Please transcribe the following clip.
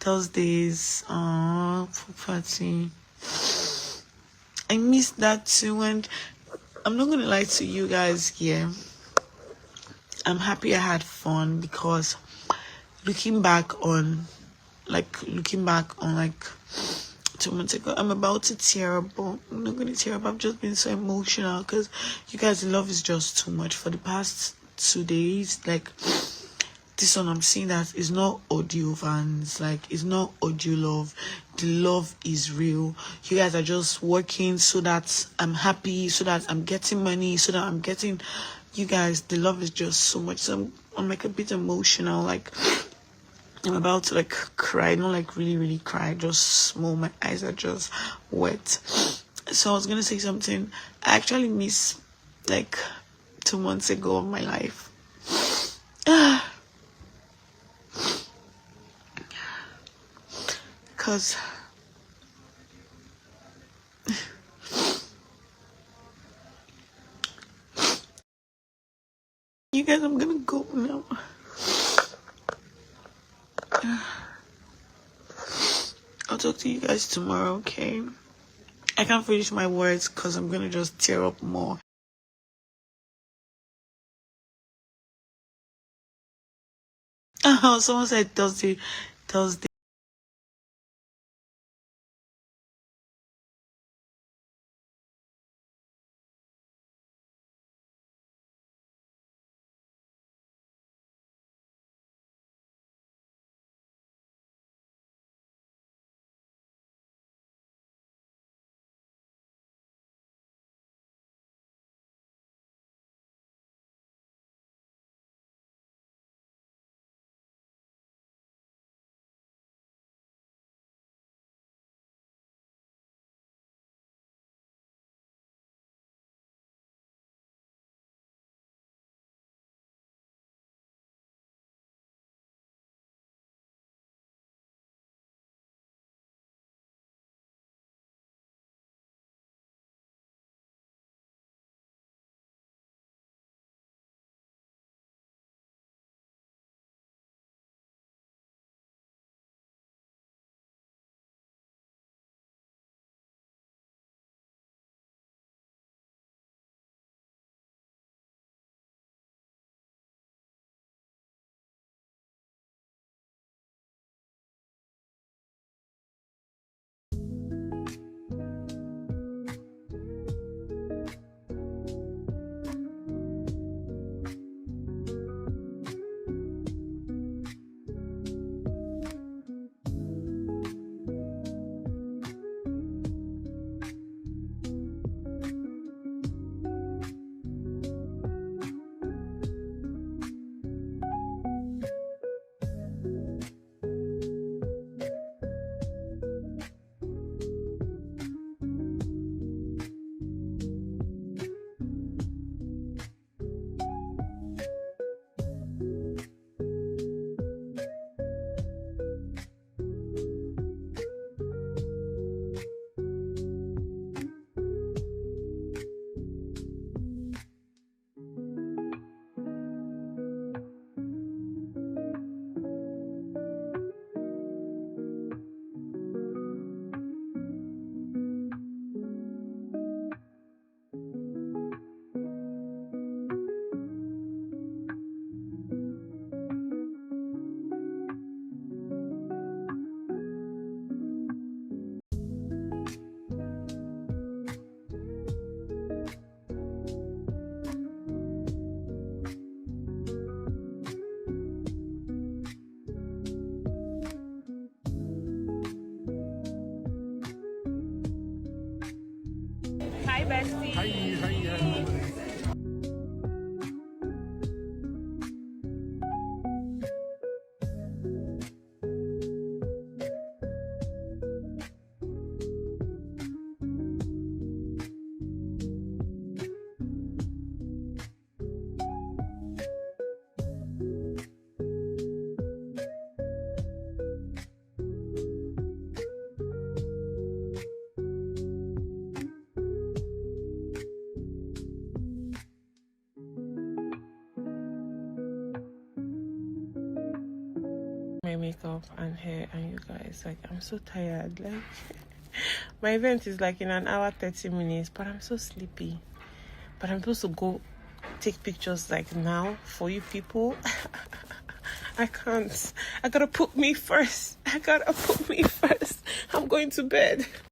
Thursdays, for party. I miss that too, and I'm not gonna lie to you guys here. I'm happy I had fun because looking back on like 2 months ago, I'm about to tear up, but I'm not gonna tear up. I've just been so emotional because you guys, love is just too much for the past 2 days. Like, this one, I'm seeing that it's not audio fans, like it's not audio love. The love is real. You guys are just working so that I'm happy, so that I'm getting money, so that I'm getting, you guys, the love is just so much. So I'm like a bit emotional, like I'm about to like cry, not like really, really cry, just small. My eyes are just wet. So I was gonna say something. I actually miss like 2 months ago of my life. Cause you guys, I'm gonna go now. I'll talk to you guys tomorrow, okay? I can't finish my words because I'm gonna just tear up more. Someone said Thursday. Hi, bestie. Hi, hi. makeup and hair and you guys. Like, I'm so tired. Like, my event is like in an hour 30 minutes, but I'm so sleepy. But I'm supposed to go take pictures like now for you people. I can't. I gotta put me first. I'm going to bed.